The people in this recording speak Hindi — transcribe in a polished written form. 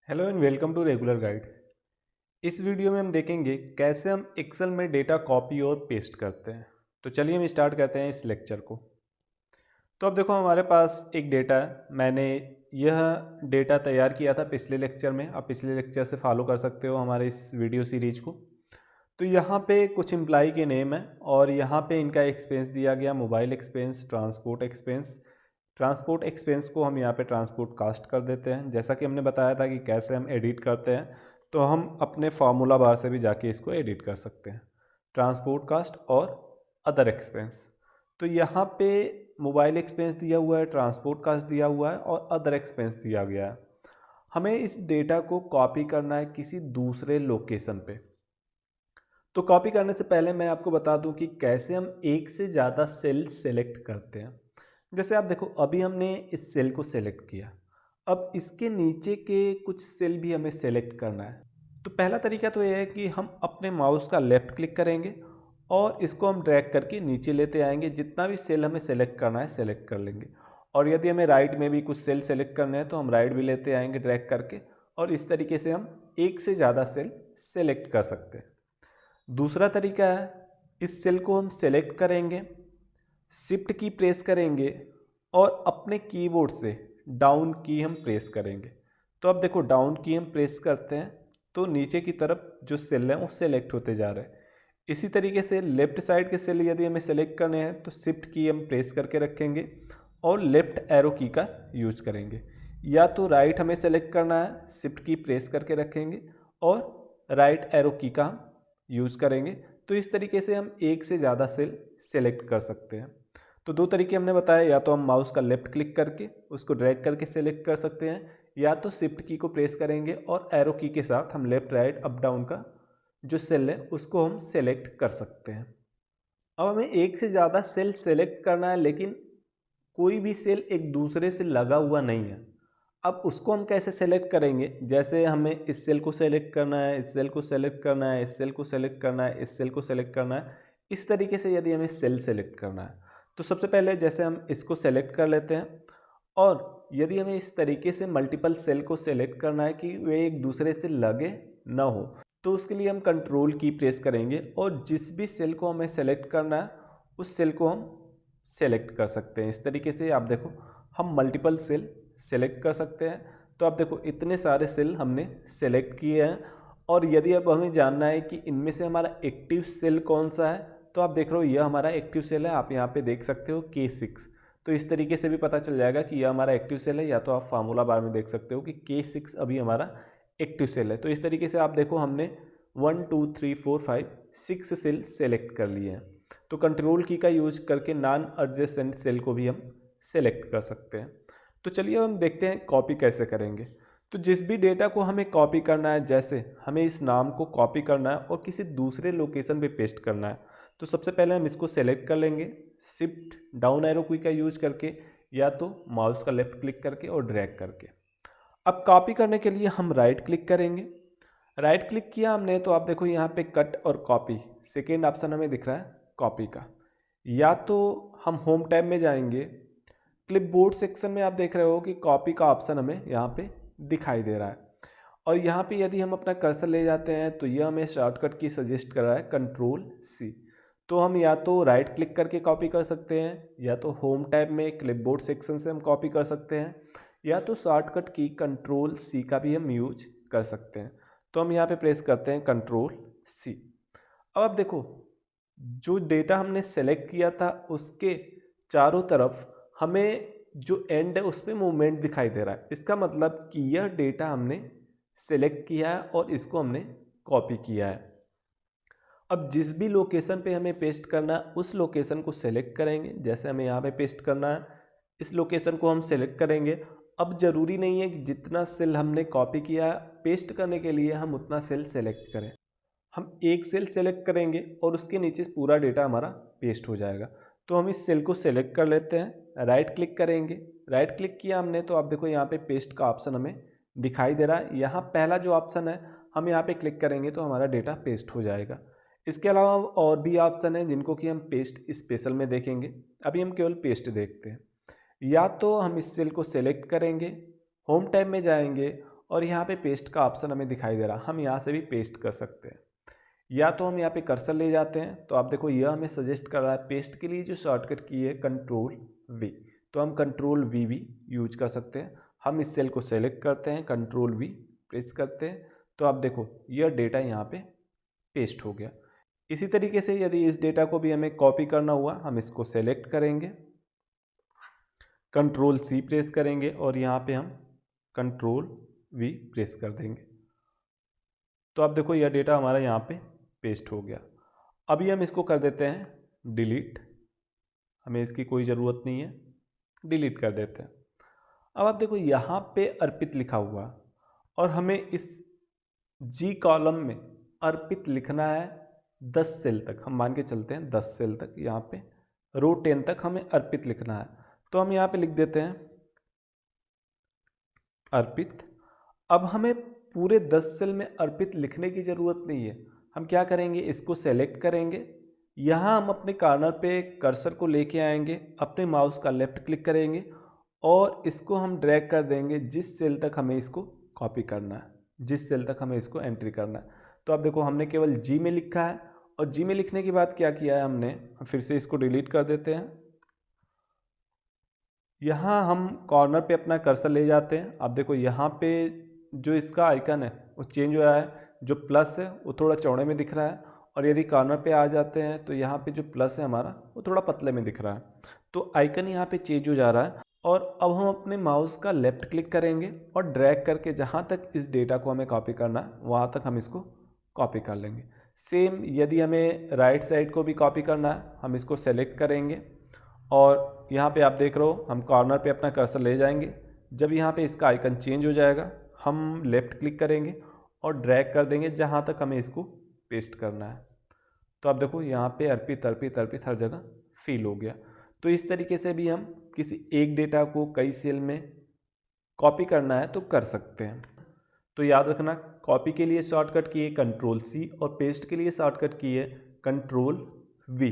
Hello and welcome to regular guide. इस वीडियो में हम देखेंगे कैसे हम एक्सेल में डेटा कॉपी और पेस्ट करते हैं। तो चलिए हम स्टार्ट करते हैं इस लेक्चर को। तो अब देखो हमारे पास एक डेटा है। मैंने यह डेटा तैयार किया था पिछले लेक्चर में। आप पिछले लेक्चर से फॉलो कर सकते हो हमारे इस वीडियो सीरीज को। तो यहाँ पे कुछ एम्प्लाई के नेम है और यहाँ पे इनका एक्सपेंस दिया गया, mobile expense, transport expense. Transport expense को हम यहाँ पे ट्रांसपोर्ट कास्ट कर देते हैं। जैसा कि हमने बताया था कि कैसे हम एडिट करते हैं, तो हम अपने फार्मूला बार से भी जाके इसको एडिट कर सकते हैं, ट्रांसपोर्ट कास्ट और अदर एक्सपेंस। तो यहाँ पे मोबाइल एक्सपेंस दिया हुआ है, ट्रांसपोर्ट कास्ट दिया हुआ है और अदर एक्सपेंस दिया गया है। हमें इस डेटा को कॉपी करना है किसी दूसरे लोकेशन पे। तो कॉपी करने से पहले मैं आपको बता दूं कि कैसे हम एक से ज़्यादा सेल सेलेक्ट करते हैं। जैसे आप देखो, अभी हमने इस सेल को सेलेक्ट किया, अब इसके नीचे के कुछ सेल भी हमें सेलेक्ट करना है। तो पहला तरीका तो यह है कि हम अपने माउस का लेफ्ट क्लिक करेंगे और इसको हम ड्रैग करके नीचे लेते आएंगे। जितना भी सेल हमें सेलेक्ट करना है सेलेक्ट कर लेंगे। और यदि हमें राइट में भी कुछ सेल सेलेक्ट करने हैं तो हम राइट भी लेते आएंगे ड्रैग करके, और इस तरीके से हम एक से ज़्यादा सेल सेलेक्ट कर सकते हैं। दूसरा तरीका है, इस सेल को हम सेलेक्ट करेंगे, शिफ्ट की प्रेस करेंगे और अपने कीबोर्ड से डाउन की हम प्रेस करेंगे। तो अब देखो, डाउन की हम प्रेस करते हैं तो नीचे की तरफ जो सेल हैं वो सेलेक्ट होते जा रहे हैं। इसी तरीके से लेफ्ट साइड के सेल यदि हमें सेलेक्ट करने हैं तो शिफ्ट की हम प्रेस करके रखेंगे और लेफ्ट एरो की का यूज करेंगे। या तो राइट हमें सेलेक्ट करना है, शिफ्ट की प्रेस करके रखेंगे और राइट एरो की का हम यूज़ करेंगे। तो इस तरीके से हम एक से ज़्यादा सेल सेलेक्ट कर सकते हैं। तो दो तरीके हमने बताए, या तो हम माउस का लेफ्ट क्लिक करके उसको ड्रैग करके सेलेक्ट कर सकते हैं, या तो शिफ्ट की को प्रेस करेंगे और एरो की के साथ हम लेफ्ट राइट अप डाउन का जो सेल है उसको हम सेलेक्ट कर सकते हैं। अब हमें एक से ज़्यादा सेल सेलेक्ट करना है, लेकिन कोई भी सेल एक दूसरे से लगा हुआ नहीं है। अब उसको हम कैसे सेलेक्ट करेंगे? जैसे हमें इस सेल को सेलेक्ट करना है, इस सेल को सेलेक्ट करना है, इस सेल को सेलेक्ट करना है, इस सेल को सेलेक्ट करना है। इस तरीके से यदि हमें सेल सेलेक्ट करना है तो सबसे पहले जैसे हम इसको सेलेक्ट कर लेते हैं, और यदि हमें इस तरीके से मल्टीपल सेल को सेलेक्ट करना है कि वे एक दूसरे से लगे ना हो, तो उसके लिए हम कंट्रोल की प्रेस करेंगे और जिस भी सेल को हमें सेलेक्ट करना है उस सेल को हम सेलेक्ट कर सकते हैं। इस तरीके से आप देखो, हम मल्टीपल सेल सेलेक्ट कर सकते हैं। तो आप देखो, इतने सारे सेल हमने सेलेक्ट किए हैं। और यदि अब हमें जानना है कि इनमें से हमारा एक्टिव सेल कौन सा है, तो आप देख रहे हो यह हमारा एक्टिव सेल है। आप यहाँ पे देख सकते हो K6। तो इस तरीके से भी पता चल जाएगा कि यह हमारा एक्टिव सेल है, या तो आप फार्मूला बार में देख सकते हो कि K6 अभी हमारा एक्टिव सेल है। तो इस तरीके से आप देखो, हमने 1 2 3 4 5 6 सेल सेलेक्ट कर लिए हैं। तो कंट्रोल की का यूज करके नॉन एडजेसेंट सेल को भी हम सेलेक्ट कर सकते हैं। तो चलिए हम देखते हैं कॉपी कैसे करेंगे। तो जिस भी डेटा को हमें कॉपी करना है, जैसे हमें इस नाम को कॉपी करना है और किसी दूसरे लोकेशन पे पेस्ट करना है, तो सबसे पहले हम इसको सेलेक्ट कर लेंगे शिफ्ट डाउन एरो की का यूज करके, या तो माउस का लेफ्ट क्लिक करके और ड्रैग करके। अब कॉपी करने के लिए हम राइट क्लिक करेंगे। राइट क्लिक किया हमने तो आप देखो यहाँ पे कट और कॉपी सेकेंड ऑप्शन हमें दिख रहा है कॉपी का। या तो हम होम टैब में जाएंगे, क्लिपबोर्ड सेक्शन में आप देख रहे हो कि कॉपी का ऑप्शन हमें यहाँ पे दिखाई दे रहा है। और यहाँ पे यदि हम अपना कर्सर ले जाते हैं तो यह हमें शॉर्टकट की सजेस्ट कर रहा है Ctrl+C। तो हम या तो राइट क्लिक करके कॉपी कर सकते हैं, या तो होम टैब में क्लिपबोर्ड सेक्शन से हम कॉपी कर सकते हैं, या तो शॉर्टकट की Ctrl+C का भी हम यूज कर सकते हैं। तो हम यहाँ पे प्रेस करते हैं Ctrl+C। अब आप देखो, जो डेटा हमने सेलेक्ट किया था उसके चारों तरफ हमें जो एंड है उस पर मूवमेंट दिखाई दे रहा है। इसका मतलब कि यह डेटा हमने सेलेक्ट किया है और इसको हमने कॉपी किया है। अब जिस भी लोकेशन पे हमें पेस्ट करना है उस लोकेशन को सेलेक्ट करेंगे। जैसे हमें यहाँ पे पेस्ट करना है, इस लोकेशन को हम सेलेक्ट करेंगे। अब ज़रूरी नहीं है कि जितना सेल हमने कॉपी किया है पेस्ट करने के लिए हम उतना सेल सेलेक्ट करें। हम एक सेल सेलेक्ट करेंगे और उसके नीचे पूरा डेटा हमारा पेस्ट हो जाएगा। तो हम इस सेल को सेलेक्ट कर लेते हैं, राइट क्लिक करेंगे। राइट क्लिक किया हमने तो आप देखो यहाँ पे पेस्ट का ऑप्शन हमें दिखाई दे रहा है। यहाँ पहला जो ऑप्शन है हम यहाँ पे क्लिक करेंगे तो हमारा डेटा पेस्ट हो जाएगा। इसके अलावा और भी ऑप्शन है जिनको कि हम पेस्ट स्पेशल में देखेंगे। अभी हम केवल पेस्ट देखते हैं। या तो हम इस सेल को सेलेक्ट करेंगे, होम टैब में जाएंगे और यहाँ पे पेस्ट का ऑप्शन हमें दिखाई दे रहा, हम यहाँ से भी पेस्ट कर सकते हैं। या तो हम यहाँ पे कर्सर ले जाते हैं, तो आप देखो यह हमें सजेस्ट कर रहा है पेस्ट के लिए जो शॉर्टकट की है कंट्रोल वी, तो हम कंट्रोल वी भी यूज कर सकते हैं। हम इस सेल को सेलेक्ट करते हैं, कंट्रोल वी प्रेस करते हैं, तो आप देखो यह डेटा यहाँ पे पेस्ट हो गया। इसी तरीके से यदि इस डेटा को भी हमें कॉपी करना हुआ, हम इसको सेलेक्ट करेंगे, कंट्रोल सी प्रेस करेंगे और यहाँ पे हम कंट्रोल वी प्रेस कर देंगे, तो आप देखो यह डेटा हमारा यहाँ पे पेस्ट हो गया। अभी हम इसको कर देते हैं डिलीट, हमें इसकी कोई ज़रूरत नहीं है, डिलीट कर देते हैं। अब आप देखो यहाँ पे अर्पित लिखा हुआ और हमें इस जी कॉलम में अर्पित लिखना है 10 सेल तक, हम मान के चलते हैं 10 सेल तक, यहाँ पे रो 10 तक हमें अर्पित लिखना है, तो हम यहाँ पे लिख देते हैं अर्पित। अब हमें पूरे 10 सेल में अर्पित लिखने की ज़रूरत नहीं है, हम क्या करेंगे, इसको सेलेक्ट करेंगे, यहाँ हम अपने कॉर्नर पे कर्सर को लेके आएंगे, अपने माउस का लेफ्ट क्लिक करेंगे और इसको हम ड्रैग कर देंगे जिस सेल तक हमें इसको कॉपी करना है, जिस सेल तक हमें इसको एंट्री करना है। तो आप देखो हमने केवल जी में लिखा है और जी में लिखने के बाद क्या किया है हमने, फिर से इसको डिलीट कर देते हैं। यहाँ हम कॉर्नर पे अपना कर्सर ले जाते हैं, आप देखो यहाँ पे जो इसका आइकन है वो चेंज हो रहा है, जो प्लस है वो थोड़ा चौड़े में दिख रहा है और यदि कॉर्नर पे आ जाते हैं तो यहाँ पे जो प्लस है हमारा वो थोड़ा पतले में दिख रहा है, तो आइकन यहाँ पे चेंज हो जा रहा है। और अब हम अपने माउस का लेफ्ट क्लिक करेंगे और ड्रैग करके जहाँ तक इस डेटा को हमें कॉपी करना है वहाँ तक हम इसको कॉपी कर लेंगे। सेम यदि हमें राइट साइड को भी कॉपी करना है, हम इसको सेलेक्ट करेंगे और यहाँ पे आप देख रहे हो हम कॉर्नर पे अपना कर्सर ले जाएंगे, जब यहाँ पे इसका आइकन चेंज हो जाएगा हम लेफ़्ट क्लिक करेंगे और ड्रैग कर देंगे जहाँ तक हमें इसको पेस्ट करना है, तो आप देखो यहाँ पे अर्पित अर्पित अर्पित हर जगह फिल हो गया। तो इस तरीके से भी हम किसी एक डेटा को कई सेल में कॉपी करना है तो कर सकते हैं। तो याद रखना, कॉपी के लिए शॉर्टकट की है कंट्रोल सी और पेस्ट के लिए शॉर्टकट की है कंट्रोल वी।